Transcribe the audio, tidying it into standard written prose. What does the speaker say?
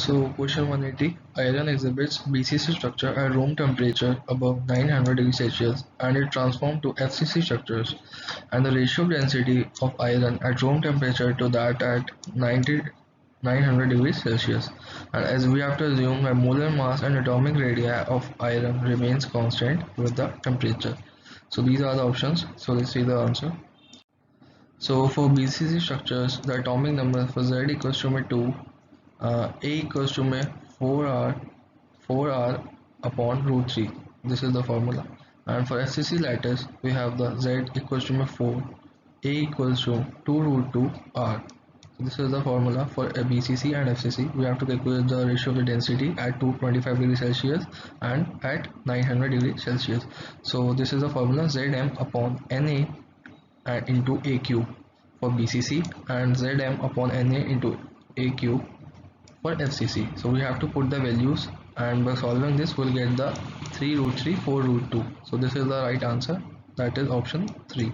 So question 180, iron exhibits BCC structure at room temperature above 900 degrees Celsius and it transforms to FCC structures, and the ratio of density of iron at room temperature to that at 900 degrees Celsius. And as we have to assume that molar mass and atomic radii of iron remains constant with the temperature. So these are the options. So let's see the answer. So for BCC structures, the atomic number for Z equals to 2, A equals to 4R upon root 3. This is the formula. And for FCC lattice, we have the Z equals to 4, A equals to 2 root 2 R. So this is the formula for a BCC and FCC. We have to calculate the ratio of the density at 225 degrees Celsius and at 900 degrees Celsius. So this is the formula Zm upon Na into A cube for BCC and Zm upon Na into A cube for FCC. So we have to put the values, and by solving this we'll get the 3 root 3 4 root 2. So this is the right answer, that is option 3.